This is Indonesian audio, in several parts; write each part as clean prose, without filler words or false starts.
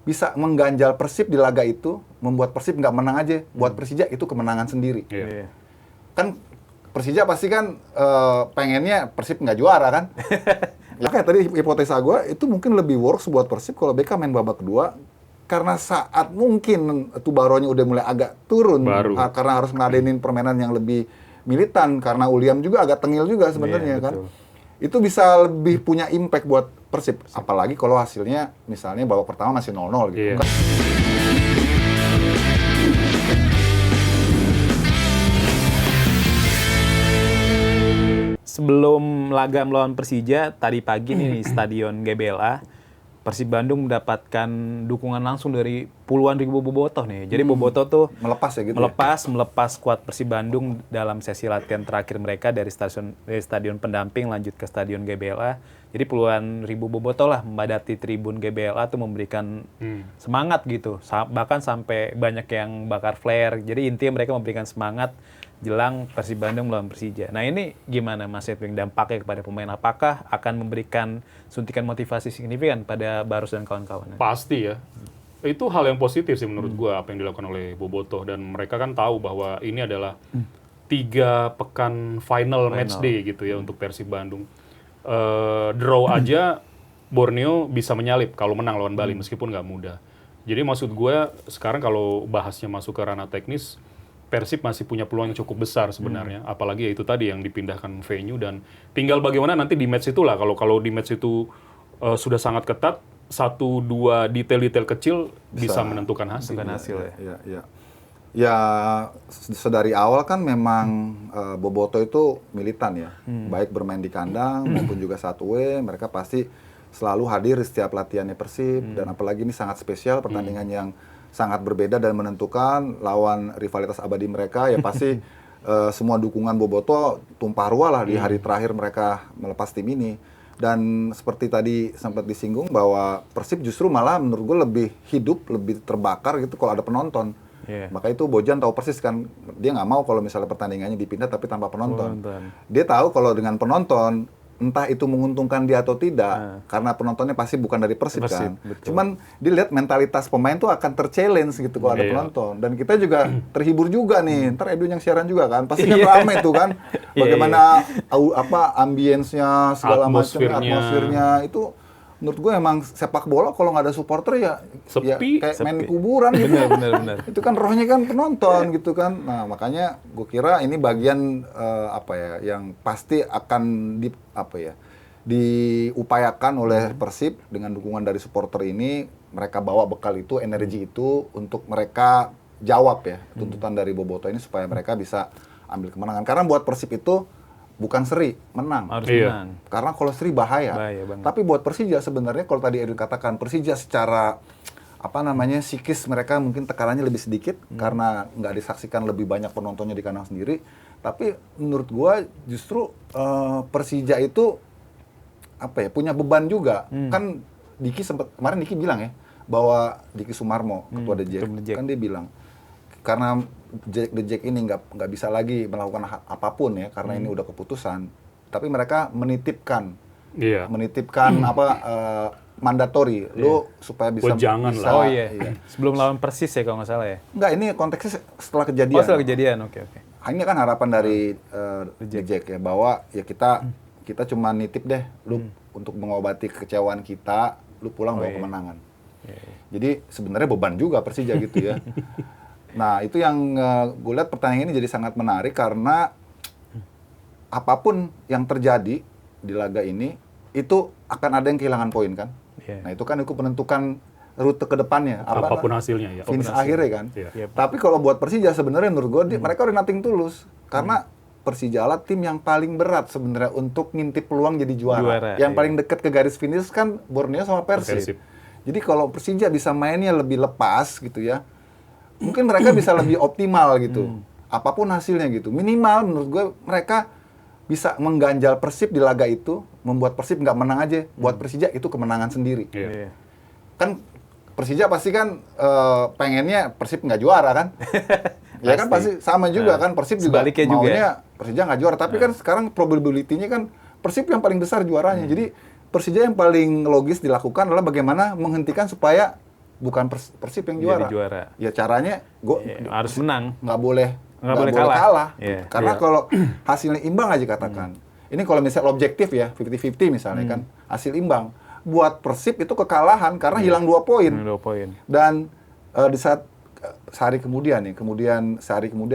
bisa mengganjal Persib di laga itu, membuat Persib nggak menang aja, buat Persija itu kemenangan sendiri. Kan Persija pasti kan pengennya Persib nggak juara kan? Ya kayak tadi hipotesa gue itu mungkin lebih works buat Persib kalau BK main babak kedua, karena saat mungkin Tubaronya udah mulai agak turun karena harus ngeladenin permainan yang lebih militan, karena Uliam juga agak tengil juga sebenarnya kan. Itu bisa lebih punya impact buat Persib. Apalagi kalau hasilnya misalnya babak pertama masih 0-0 gitu. Sebelum laga melawan Persija, tadi pagi nih di Stadion GBLA, Persib Bandung mendapatkan dukungan langsung dari puluhan ribu bobotoh nih. Jadi bobotoh tuh melepas ya gitu. Melepas skuad Persib Bandung dalam sesi latihan terakhir mereka dari stadion pendamping lanjut ke Stadion GBLA. Jadi puluhan ribu bobotoh lah membadati tribun GBLA tuh memberikan semangat gitu. Bahkan sampai banyak yang bakar flare. Jadi intinya mereka memberikan semangat jelang Persib Bandung melawan Persija. Nah ini gimana Mas Edwin dampaknya kepada pemain? Apakah akan memberikan suntikan motivasi signifikan pada Barus dan kawan-kawan? Pasti ya. Itu hal yang positif sih menurut gua apa yang dilakukan oleh bobotoh, dan mereka kan tahu bahwa ini adalah 3 pekan final match day gitu ya untuk Persib Bandung. Draw aja Borneo bisa menyalip kalau menang lawan Bali meskipun nggak mudah. Jadi maksud gue sekarang kalau bahasnya masuk ke ranah teknis, Persib masih punya peluang yang cukup besar sebenarnya. Apalagi ya itu tadi yang dipindahkan venue, dan tinggal bagaimana nanti di match itulah. Kalau di match itu sudah sangat ketat, 1-2 detail-detail kecil bisa menentukan hasil. Ya, sedari awal kan memang bobotoh itu militan ya. Baik bermain di kandang maupun juga saat away, mereka pasti selalu hadir di setiap latihannya Persib. Dan apalagi ini sangat spesial, pertandingan yang sangat berbeda dan menentukan lawan rivalitas abadi mereka, ya pasti semua dukungan bobotoh tumpah ruah lah di hari terakhir mereka melepas tim ini. Dan seperti tadi sempat disinggung bahwa Persib justru malah menurut gue lebih hidup, lebih terbakar gitu kalau ada penonton. Maka itu Bojan tahu persis kan, dia nggak mau kalau misalnya pertandingannya dipindah tapi tanpa penonton. Dia tahu kalau dengan penonton, entah itu menguntungkan dia atau tidak, karena penontonnya pasti bukan dari Persib kan. Betul. Cuman dilihat mentalitas pemain tuh akan ter-challenge gitu kalau ada penonton. Dan kita juga terhibur juga nih. Ntar Edwin yang siaran juga kan, pasti kan rame tuh kan. Bagaimana ambience-nya segala macam, atmosfernya itu. Menurut gue emang sepak bola kalau nggak ada supporter ya sepi, kayak main di kuburan gitu. Benar. Itu kan rohnya kan penonton gitu kan. Nah makanya gue kira ini bagian yang pasti akan diupayakan oleh Persib dengan dukungan dari supporter ini. Mereka bawa bekal itu, energi itu untuk mereka jawab ya tuntutan dari bobotoh ini supaya mereka bisa ambil kemenangan. Karena buat Persib itu bukan seri, menang. Harus menang. Karena kalau seri bahaya tapi buat Persija sebenarnya kalau tadi Edwin katakan, Persija secara psikis mereka mungkin tekanannya lebih sedikit karena nggak disaksikan lebih banyak penontonnya di kandang sendiri. Tapi menurut gua justru Persija itu punya beban juga. Kan kemarin Diki bilang ya bahwa Diki Sumarmo ketua The Jack kan dia bilang karena The Jack ini nggak bisa lagi melakukan apapun ya karena ini udah keputusan, tapi mereka menitipkan mandatori lu supaya bisa sebelum lawan Persis ya kalau nggak salah ya. Enggak, ini konteksnya setelah kejadian. Setelah kejadian, oke. Ini kan harapan dari The Jack ya bahwa ya kita cuma nitip deh lu untuk mengobati kekecewaan kita, lu pulang bawa kemenangan. Jadi sebenarnya beban juga Persija gitu ya. Nah, itu yang gue lihat pertandingan ini jadi sangat menarik karena apapun yang terjadi di laga ini, itu akan ada yang kehilangan poin kan. Nah, itu kan menentukan rute ke depannya. Apapun hasilnya ya. Finish akhirnya kan. Tapi kalau buat Persija sebenarnya menurut gue, mereka udah nothing tulus. Karena Persija adalah tim yang paling berat sebenarnya untuk ngintip peluang jadi juara. Yang paling dekat ke garis finish kan Borneo sama Persib. Jadi kalau Persija bisa mainnya lebih lepas gitu ya, mungkin mereka bisa lebih optimal gitu. Apapun hasilnya gitu. Minimal menurut gue mereka bisa mengganjal Persib di laga itu, membuat Persib nggak menang aja. Buat Persija itu kemenangan sendiri. Kan Persija pasti kan pengennya Persib nggak juara kan? Ya kan pasti sama juga kan, Persib juga maunya Persija nggak juara. Tapi kan sekarang probability-nya kan Persib yang paling besar juaranya. Jadi Persija yang paling logis dilakukan adalah bagaimana menghentikan supaya bukan Persib yang Jadi juara. juara. Ya caranya Harus menang. nggak boleh boleh kalah. gitu. Iya. Karena kalau hasilnya imbang aja katakan. Ini kalau misalnya objektif ya 50-50 misalnya kan hasil imbang. Buat Persib itu kekalahan karena hilang 2 poin. 2 poin. Dan di saat sehari kemudian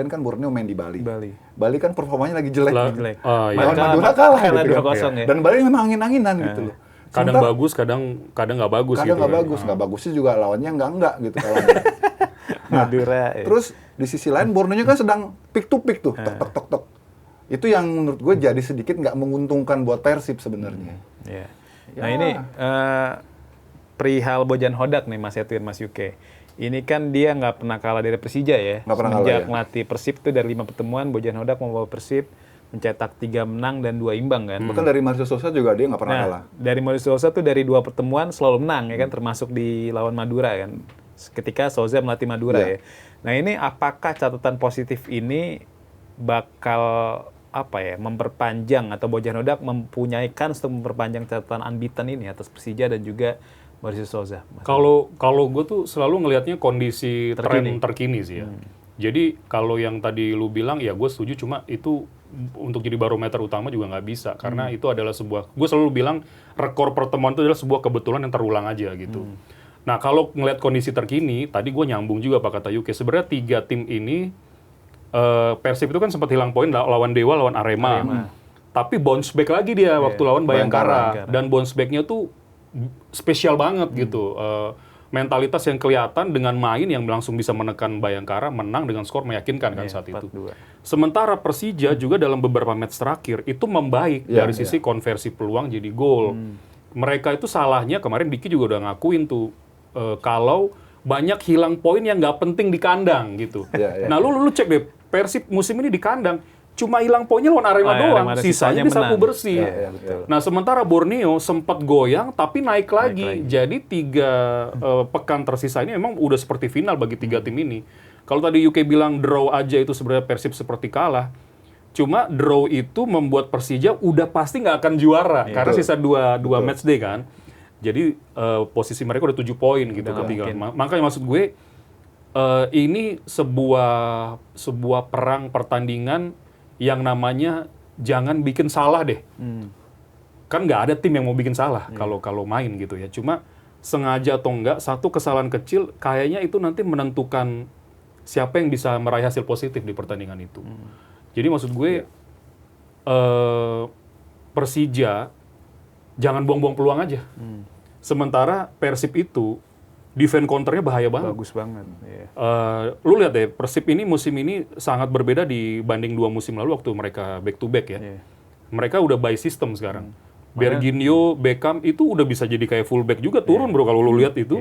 kan Borneo main di Bali. Bali kan performanya lagi jelek. Jelek. Oh, iya. Lawan Madura kalah gitu 2-0 ya. Dan Bali memang angin-anginan gitu loh. Kadang Sementara- bagus, kadang nggak bagus kadang gitu. nggak bagus, nggak bagusnya juga lawannya enggak gitu lawannya. Nah, Madura. terus di sisi lain Borneo kan sedang pick to pick tuh, tok. Itu yang menurut gue jadi sedikit nggak menguntungkan buat Persib sebenarnya. Iya. Nah ini perihal Bojan Hodak nih Mas Edwin, Mas Yuke. Ini kan dia nggak pernah kalah dari Persija ya. Nggak pernah Semenjak kalah, ya. melatih Persib tuh dari 5 pertemuan Bojan Hodak membawa Persib mencetak 3 menang dan 2 imbang kan. Bahkan dari Marcio Sosa juga dia nggak pernah kalah. Dari Mauricio Souza tuh dari 2 pertemuan selalu menang ya kan, termasuk di lawan Madura kan. Ketika Souza melatih Madura ya. Nah ini apakah catatan positif ini bakal memperpanjang atau Bojan Hodak mempunyai kans untuk memperpanjang catatan unbeaten ini atas Persija dan juga Mauricio Souza? Kalau gue tuh selalu ngelihatnya kondisi tren terkini sih ya. Jadi kalau yang tadi lu bilang ya gue setuju, cuma itu untuk jadi barometer utama juga nggak bisa karena itu adalah gue selalu bilang rekor pertemuan itu adalah sebuah kebetulan yang terulang aja gitu. Nah kalau ngelihat kondisi terkini, tadi gue nyambung juga Pak kata Yuke, sebenarnya 3 tim ini Persib itu kan sempat hilang poin lawan Dewa, lawan Arema. Tapi bounce back lagi dia waktu lawan Bayangkara. Dan bounce back-nya tuh spesial banget gitu. Mentalitas yang kelihatan dengan main yang langsung bisa menekan Bayangkara, menang dengan skor meyakinkan kan saat itu. 4-2. Sementara Persija juga dalam beberapa match terakhir itu membaik dari sisi konversi peluang jadi gol. Mereka itu salahnya, kemarin Diki juga udah ngakuin tuh, kalau banyak hilang poin yang nggak penting di kandang gitu. Nah lu cek deh, Persib musim ini di kandang cuma hilang poinnya lawan Arema doang, sisanya dia sapu bersih. Nah sementara Borneo sempat goyang tapi naik lagi. Jadi 3 pekan tersisa ini memang udah seperti final bagi 3 tim ini. Kalau tadi UK bilang draw aja itu sebenarnya Persib seperti kalah. Cuma draw itu membuat Persija udah pasti nggak akan juara karena sisa 2 match day kan. Jadi posisi mereka udah 7 poin gitu ketinggalan. Makanya maksud gue ini sebuah perang pertandingan yang namanya jangan bikin salah deh. Kan nggak ada tim yang mau bikin salah kalau main gitu ya. Cuma sengaja atau enggak, satu kesalahan kecil kayaknya itu nanti menentukan siapa yang bisa meraih hasil positif di pertandingan itu. Jadi maksud gue Persija jangan buang-buang peluang aja. Sementara Persib itu defense counternya bahaya banget. Bagus banget. Lu lihat deh, Persib ini musim ini sangat berbeda dibanding 2 musim lalu waktu mereka back to back ya. Mereka udah by system sekarang. Berginio, Beckham itu udah bisa jadi kayak fullback juga turun bro kalau lu lihat itu.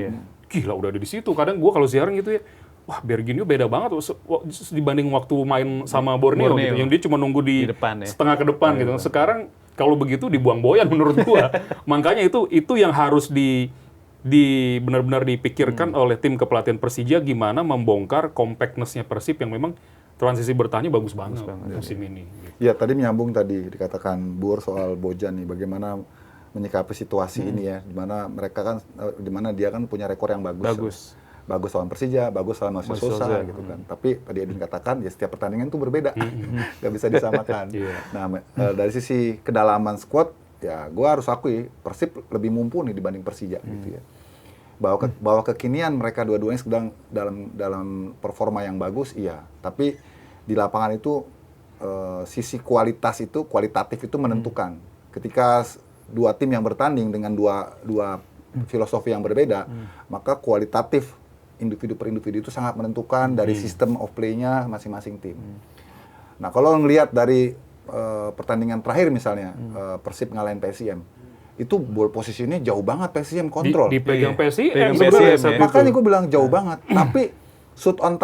Gila udah ada di situ. Kadang gua kalau siaran gitu ya, wah Berginio beda banget dibanding waktu main sama Borneo. Gitu. Yang dia cuma nunggu di depan, setengah ke depan gitu. Sekarang kalau begitu dibuang boyan menurut gua. Makanya itu yang harus benar-benar dipikirkan oleh tim kepelatihan Persija gimana membongkar compactness-nya Persib yang memang transisi bertahannya bagus banget musim ini. Ya tadi menyambung tadi dikatakan Bur soal Bojan nih, bagaimana menyikapi situasi ini ya, dimana dia kan punya rekor yang bagus lawan Persija, bagus lawan Mauricio Souza gitu kan. Tapi tadi Edwin katakan ya setiap pertandingan itu berbeda, nggak bisa disamakan. Nah dari sisi kedalaman squad ya gue harus akui Persib lebih mumpuni dibanding Persija gitu ya. Bahwa kekinian mereka dua-duanya sedang dalam performa yang bagus, iya. Tapi di lapangan itu sisi kualitatif itu menentukan. Ketika 2 tim yang bertanding dengan dua filosofi yang berbeda, maka kualitatif individu per individu itu sangat menentukan dari sistem of play-nya masing-masing tim. Nah kalau ngelihat dari pertandingan terakhir misalnya Persib ngalahin PSIM, itu ball posisinya jauh banget, PSIM kontrol. Dipegang PSIM. Makanya gue bilang jauh banget. Tapi shoot on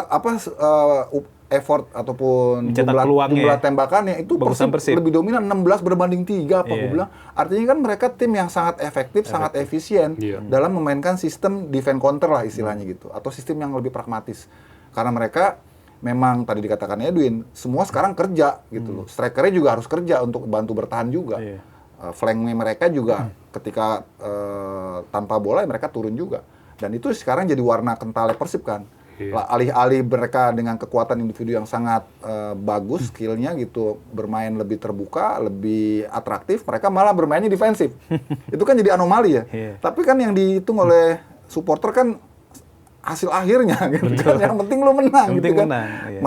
effort ataupun jumlah tembakannya itu Persib lebih dominan 16 berbanding 3 apa gue bilang. Artinya kan mereka tim yang sangat efektif, sangat efisien dalam memainkan sistem defense counter lah istilahnya gitu, atau sistem yang lebih pragmatis. Karena mereka memang tadi dikatakan Edwin, semua sekarang kerja gitu loh. Strikernya juga harus kerja untuk bantu bertahan juga. Flanknya mereka juga ketika tanpa bola mereka turun juga. Dan itu sekarang jadi warna kentalnya Persib kan. Iya. Alih-alih mereka dengan kekuatan individu yang sangat bagus skillnya gitu, bermain lebih terbuka, lebih atraktif, mereka malah bermainnya defensif. Itu kan jadi anomali ya. Tapi kan yang dihitung oleh supporter kan hasil akhirnya gitu kan. Yang penting lu menang gitu kan.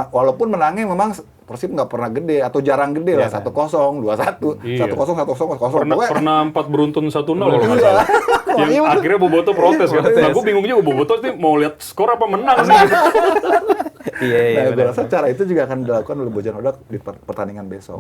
Walaupun menangnya memang Persib nggak pernah gede atau jarang gede lah, 1-0, 2-1, 1-0, 1-0, 1-0. Pernah 4 beruntun 1-0 kalau nggak salah. Yang akhirnya Boboto protes kan. Nah, gue bingung juga Boboto ini mau lihat skor apa menang sih. Nah, gue rasa cara itu juga akan dilakukan oleh Bojan Hodak di pertandingan besok.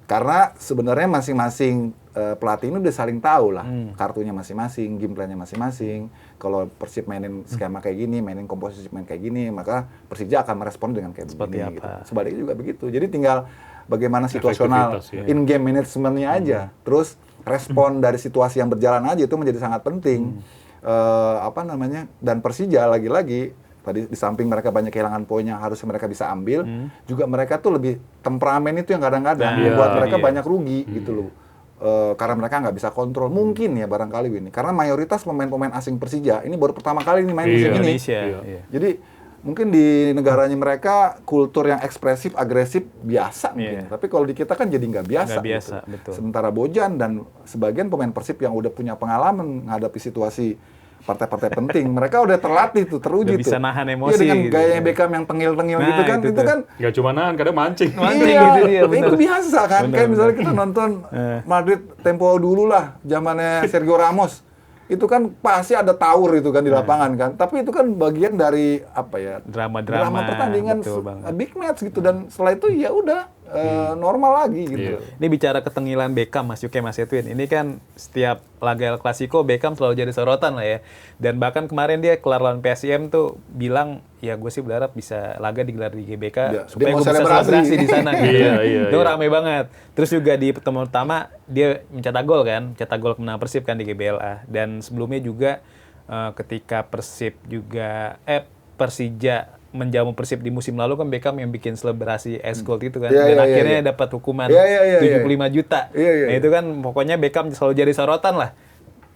Karena sebenarnya masing-masing pelatih ini udah saling tahu lah kartunya masing-masing, game plan-nya masing-masing. Kalau Persib mainin skema kayak gini, mainin komposisi main kayak gini, maka Persija akan merespon dengan kayak begini. Gitu. Sebaliknya juga begitu. Jadi tinggal bagaimana situasional in-game management-nya aja. Terus respon dari situasi yang berjalan aja itu menjadi sangat penting. Dan Persija lagi-lagi tadi di samping mereka banyak kehilangan poin yang harusnya mereka bisa ambil, juga mereka tuh lebih temperamen itu yang kadang-kadang membuat mereka banyak rugi gitu loh. Karena mereka nggak bisa kontrol. Mungkin ya barangkali ini. Karena mayoritas pemain-pemain asing Persija ini baru pertama kali main musim ini. Jadi mungkin di negaranya mereka kultur yang ekspresif, agresif biasa mungkin. Tapi kalau di kita kan jadi nggak biasa. Gitu. Betul. Sementara Bojan dan sebagian pemain Persib yang udah punya pengalaman menghadapi situasi partai-partai penting, mereka udah terlatih tuh, teruji bisa nahan emosi. Iya, dengan gaya Beckham yang tengil-tengil gitu kan, itu kan nggak cuma nahan, kadang mancing. Iya, itu biasa kan. Kayak misalnya kita nonton Madrid tempo dulu lah, zamannya Sergio Ramos. Itu kan pasti ada tawur itu kan di lapangan kan. Tapi itu kan bagian dari apa ya? Drama pertandingan big match gitu, dan setelah itu ya udah normal lagi gitu. Ini bicara ketengilan Beckham, Mas Yuke, Mas Edwin. Ini kan setiap laga El Clasico Beckham selalu jadi sorotan lah ya. Dan bahkan kemarin dia kelar lawan PSM tuh bilang, ya gue sih berharap bisa laga digelar di GBK supaya gue bisa selebrasi di sana. Itu rame banget. Terus juga di pertemuan utama dia mencetak gol kemenangan Persib kan di GBLA. Dan sebelumnya juga ketika Persija menjamu Persib di musim lalu kan Beckham yang bikin selebrasi Gold itu kan, dan akhirnya dapat hukuman 75 juta. Nah itu kan pokoknya Beckham selalu jadi sorotan lah.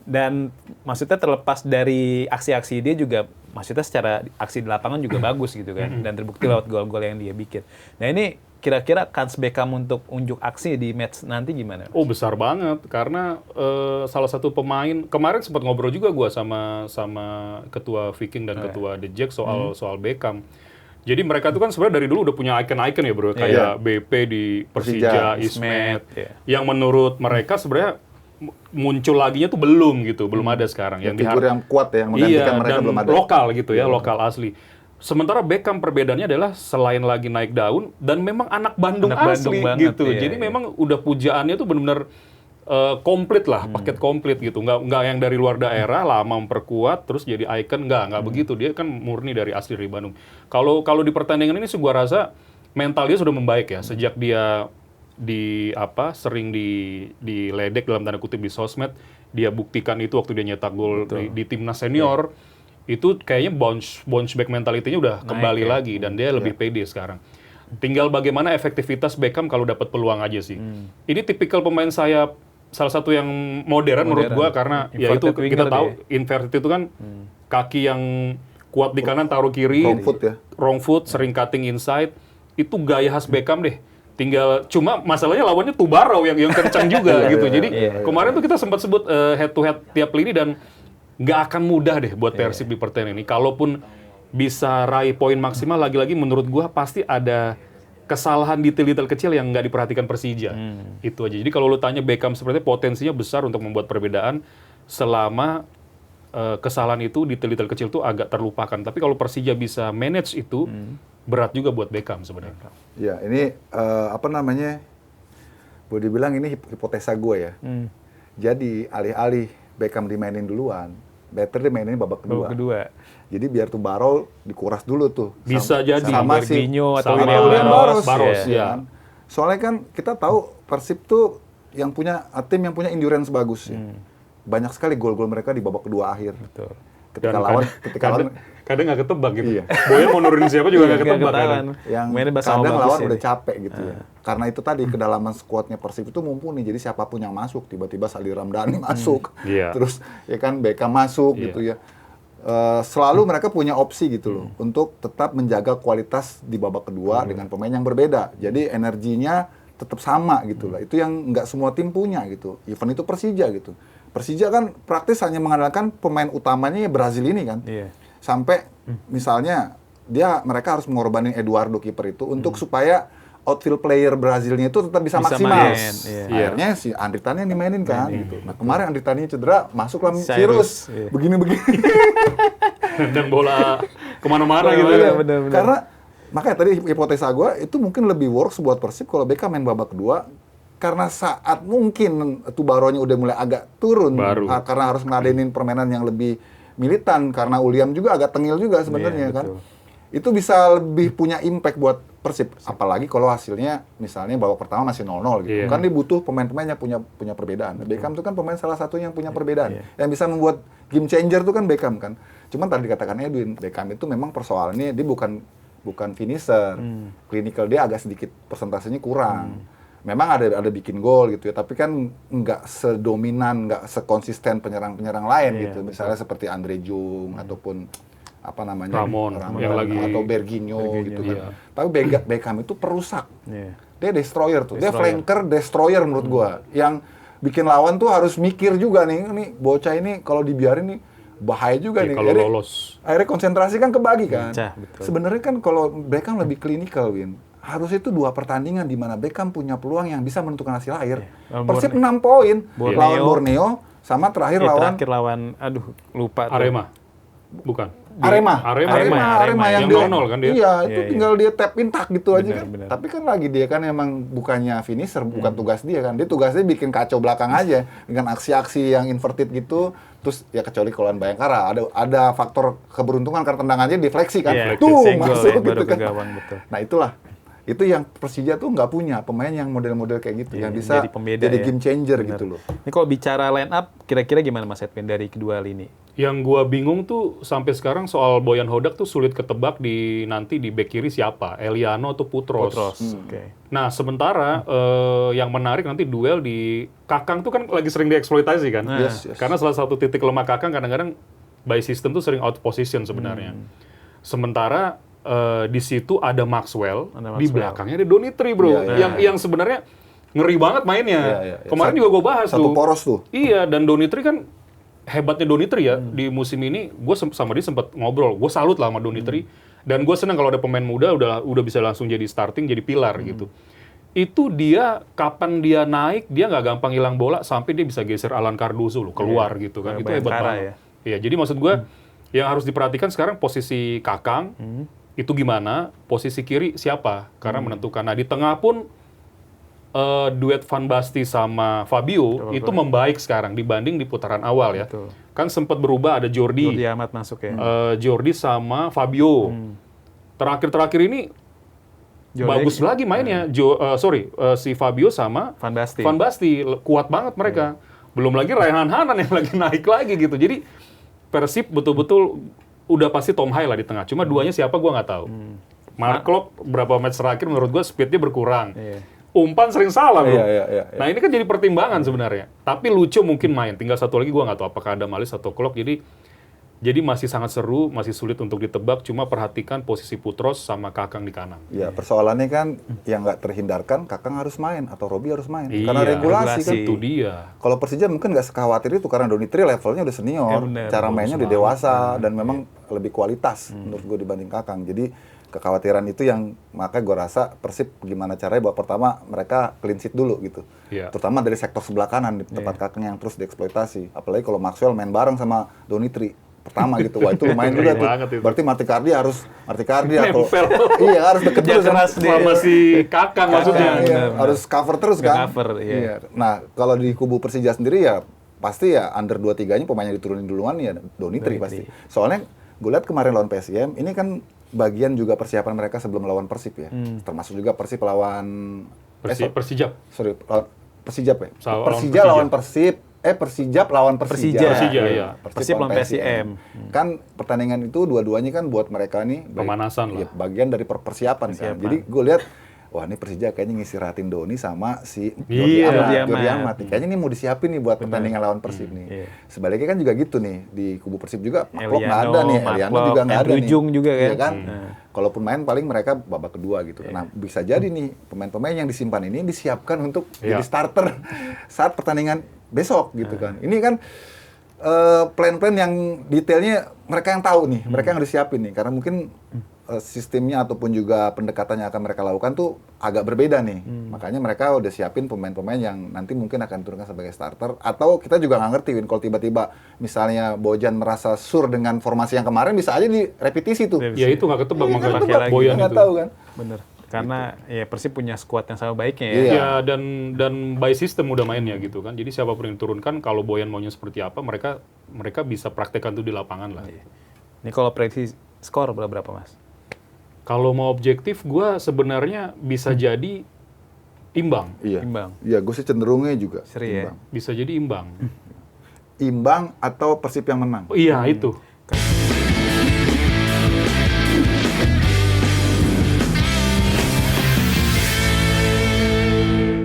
Dan maksudnya terlepas dari aksi-aksi dia juga, maksudnya secara aksi di lapangan juga bagus gitu kan, dan terbukti lewat gol-gol yang dia bikin. Nah ini kira-kira kans Beckham untuk unjuk aksi di match nanti gimana? Oh besar banget, karena salah satu pemain, kemarin sempat ngobrol juga gue sama ketua Viking dan ketua The Jack soal Beckham. Jadi mereka tuh kan sebenarnya dari dulu udah punya icon-icon ya bro, kayak BP di Persija, Ismet, yang menurut mereka sebenarnya muncul laginya tuh belum ada sekarang. Yang figur yang kuat ya, yang menggantikan mereka dan belum ada. Lokal gitu ya, lokal asli. Sementara Beckham perbedaannya adalah selain lagi naik daun dan memang anak Bandung asli banget, gitu. Jadi memang udah pujaannya tuh benar-benar komplit lah, paket komplit gitu. Nggak yang dari luar daerah lama memperkuat terus jadi icon, nggak begitu. Dia kan murni dari asli dari Bandung. Kalau di pertandingan ini sih gua rasa mental dia sudah membaik ya sejak dia sering diledek dalam tanda kutip di sosmed. Dia buktikan itu waktu dia nyetak gol di timnas senior. Itu kayaknya bounce back mentality-nya udah kembali lagi dan dia lebih pede sekarang. Tinggal bagaimana efektivitas Beckham kalau dapat peluang aja sih. Ini tipikal pemain sayap salah satu yang modern menurut gua, karena ya itu kita tahu inverted itu kan kaki yang kuat di kanan taruh kiri, wrong foot, sering cutting inside. Itu gaya khas Beckham deh. Tinggal cuma masalahnya lawannya Tubarau yang kencang juga gitu. Jadi kemarin tuh kita sempat sebut head to head tiap lini dan nggak akan mudah deh buat Persib di pertandingan ini. Kalaupun bisa raih poin maksimal, lagi-lagi menurut gua pasti ada kesalahan detail-detail kecil yang nggak diperhatikan Persija. Itu aja. Jadi kalau lu tanya Beckham sepertinya potensinya besar untuk membuat perbedaan selama kesalahan itu, detail-detail kecil itu agak terlupakan. Tapi kalau Persija bisa manage itu, berat juga buat Beckham sebenarnya. Ya, ini boleh dibilang ini hipotesa gue ya. Jadi alih-alih Beckham dimainin duluan, better dia mainin babak kedua. Jadi biar tuh Barol dikuras dulu tuh. Bisa jadi. Sama si Fabinho atau William Barros. Ya. Soalnya kan kita tahu Persib tuh yang punya tim yang punya endurance bagus ya. Banyak sekali gol-gol mereka di babak kedua akhir. Betul. Ketika lawan kadang nggak ketebak gitu. Iya. Boya mau nurunin siapa juga nggak ketebak kadang. Yang kadang lawan udah capek gitu ya. Karena itu tadi kedalaman skuadnya Persib itu mumpuni. Jadi siapapun yang masuk, tiba-tiba Salih Ramdhani masuk. Terus ya kan Beckham masuk gitu ya. selalu mereka punya opsi gitu loh untuk tetap menjaga kualitas di babak kedua dengan pemain yang berbeda. Jadi energinya tetap sama gitu lah. Itu yang nggak semua tim punya gitu. Even itu Persija gitu. Persija kan praktis hanya mengandalkan pemain utamanya Brazil ini kan. Iya. Sampai misalnya mereka harus mengorbanin Eduardo kiper itu untuk supaya outfield player Brazilnya itu tetap bisa maksimal. main, iya. Akhirnya si Andri Tani yang dimainin kan. Gitu. Nah kemarin Andri Tani cedera, masuklah Cyrus. Iya. Begini-begini. Dan bola kemana-mana gitu. Iya, Ya. benar-benar. Karena makanya tadi hipotesa gue itu mungkin lebih works buat Persib kalau Beckham main babak kedua. Karena saat mungkin Tubaronya udah mulai agak turun. Baru. Karena harus ngeladenin permainan yang lebih militan. Karena Uliam juga agak tengil juga sebenarnya Iya, kan. betul. Itu bisa lebih punya impact buat Persib. Apalagi kalau hasilnya misalnya babak pertama masih 0-0 gitu. Iya. Kan dia butuh pemain-pemain yang punya perbedaan. Beckham itu kan pemain salah satunya yang punya perbedaan. Iya. Yang bisa membuat game changer itu kan Beckham kan. Cuman tadi dikatakan Edwin, Beckham itu memang persoalannya dia bukan finisher. Clinical dia agak sedikit persentasenya kurang. Memang ada bikin gol gitu ya, tapi kan nggak sedominan, nggak sekonsisten penyerang-penyerang lain Iya, gitu. Misalnya seperti Andre Jung ataupun apa namanya Ramon yang lagi atau Berginho gitu kan. iya. Tapi Beckham itu perusak. Iya. Dia destroyer tuh. Dia Destroyer. flanker destroyer menurut gua. Yang bikin lawan tuh harus mikir juga nih bocah ini kalau dibiarin nih bahaya juga Ya, nih. kalau lolos. Akhirnya konsentrasi kan kebagi kan. Pecah, betul. Sebenarnya kan kalau Beckham lebih klinikal, Win. Harus itu 2 pertandingan di mana Beckham punya peluang yang bisa menentukan hasil akhir. Lawan Persib Borneo. 6 poin Borneo. lawan Borneo sama terakhir lawan Terakhir lawan, aduh lupa. tuh. Arema. Bukan. Arema Arema yang yang dia 0-0 kan dia. Iya, itu Iya, tinggal dia tap intak gitu aja Benar, kan. benar. Tapi kan lagi dia kan emang bukannya finisher, bukan tugas dia kan. Dia tugasnya bikin kacau belakang aja dengan aksi-aksi yang inverted gitu. Terus ya kecuali kalau lawan Bayangkara ada faktor keberuntungan karena tendangannya defleksi kan. Iya, Tuh senggol masuk ya, gitu baru ke kan. gawang, betul. Nah, itulah. Itu yang Persija tuh nggak punya pemain yang model-model kayak gitu, Iya, yang bisa jadi pembeda jadi ya. game changer Benar. gitu loh. Ini kalau bicara line up, kira-kira gimana Mas Edwin dari kedua lini? Yang gua bingung tuh sampai sekarang soal Boyan Hodak tuh sulit ketebak nanti di bek kiri siapa, Eliano atau Putros. Oke. Nah, sementara yang menarik nanti duel di Kakang tuh kan lagi sering dieksploitasi kan. Yes. Karena salah satu titik lemah Kakang kadang-kadang by system tuh sering out position sebenarnya. Sementara di situ ada Maxwell, Ada di Maxwell. belakangnya ada Donitri, bro. Iya, yang sebenarnya ngeri banget mainnya. Iya. Kemarin juga gue bahas Satu tuh. poros tuh. Iya, dan Donitri kan hebatnya Donitri ya di musim ini. Gue sama dia sempat ngobrol. Gue salut lah sama Donitri. Dan gue senang kalau ada pemain muda udah bisa langsung jadi starting, jadi pilar gitu. Itu dia kapan dia naik, dia nggak gampang hilang bola sampai dia bisa geser Alan Cardozo loh keluar gitu kan. Itu Kayak hebat Bayangkara banget. ya. Iya, jadi maksud gue yang harus diperhatikan sekarang posisi Kakang itu gimana, posisi kiri siapa, karena menentukan. Nah di tengah pun duet Van Basten sama Fabio itu membaik sekarang dibanding di putaran awal ya. Betul. Kan sempat berubah, ada Jordi Jordi, Amat masuk ya. Jordi sama Fabio. Terakhir-terakhir ini Jordi- bagus lagi mainnya. Si Fabio sama Van Basten. Van Basten kuat banget mereka. Belum lagi Ryan Hanan yang lagi naik lagi gitu. Jadi Persib betul-betul udah pasti Tom Hai lah di tengah. Cuma duanya siapa gue nggak tahu. Mark Klok berapa match terakhir menurut gue speednya berkurang. Iya. Umpan sering salah bro. Iya. Nah ini kan jadi pertimbangan sebenarnya. Tapi Lucu mungkin main. Tinggal satu lagi gue nggak tahu apakah ada Malis atau Klok. Jadi masih sangat seru, masih sulit untuk ditebak. Cuma perhatikan posisi Putros sama Kakang di kanan. Ya, persoalannya kan yang nggak terhindarkan, Kakang harus main atau Robi harus main. Iya, Karena regulasi kan. Itu dia. Kalau Persija mungkin nggak sekhawatir itu karena Donitri levelnya udah senior, Ya, bener. cara mainnya udah Bagus dewasa dan memang lebih kualitas menurut gue dibanding Kakang. Jadi kekhawatiran itu yang makanya gue rasa Persib gimana caranya babak pertama mereka clean sheet dulu gitu. Iya. Terutama dari sektor sebelah kanan di tempat Kakang yang terus dieksploitasi. Apalagi kalau Maxwell main bareng sama Donitri pertama gitu. Wah, itu lumayan juga Keren banget tuh. itu. Berarti Marticardi harus atau Nempel. iya harus deket Kerja terus kan. keras dia. Sama si Kakang maksudnya. Iya, benar. harus cover terus Nggak kan. cover, iya. Nah, kalau di kubu Persija sendiri ya pasti ya under 23-nya pemainnya diturunin duluan ya Donitri pasti. Soalnya gue lihat kemarin lawan PSIM, ini kan bagian juga persiapan mereka sebelum lawan Persib ya. Termasuk juga Persib lawan Persijap. Persijap ya. Lawan Persija Persija. lawan Persib, Persijap lawan Persija. Persija, iya. Persib lawan PSIM. Kan pertandingan itu dua-duanya kan buat mereka nih Pemanasan lah. bagian dari persiapan kan. Jadi gue lihat wah ini Persija kayaknya ngistirahatin Doni sama si Iya, Jordi Amat nih. Kayaknya ini mau disiapin nih buat pertandingan lawan Persib nih. Iya. Sebaliknya kan juga gitu nih, di kubu Persib juga Maklok nggak Eliano, ada nih, Eliano Maklok, juga nggak ada Andrew nih. Jung juga kan. Iya kan? Kalaupun main paling mereka babak kedua gitu. Nah bisa jadi nih pemain-pemain yang disimpan ini disiapkan untuk jadi starter saat pertandingan besok gitu kan. Ini kan plan-plan yang detailnya mereka yang tahu nih, mereka yang harus siapin nih. Karena mungkin sistemnya ataupun juga pendekatan yang akan mereka lakukan tuh agak berbeda nih. Makanya mereka udah siapin pemain-pemain yang nanti mungkin akan diturunkan sebagai starter. Atau kita juga nggak ngerti, Win, kalau tiba-tiba misalnya Bojan merasa sur dengan formasi yang kemarin, bisa aja direpetisi tuh. Ya itu nggak ketebak makanya ketebak lagi. Boyan Kita nggak itu. tahu kan. Bener. Karena ya Persib punya skuad yang sama baiknya ya. Iya. Ya dan by system udah mainnya gitu kan. Jadi siapapun yang diturunkan kalau Boyan maunya seperti apa mereka bisa praktekkan tuh di lapangan lah. Ini kalau prediksi skor berapa Mas? Kalau mau objektif gue sebenarnya bisa jadi imbang. Iya. Imbang. Iya, gue sih cenderungnya juga Seri ya? imbang. Bisa jadi imbang. Imbang atau Persib yang menang. Oh, iya itu.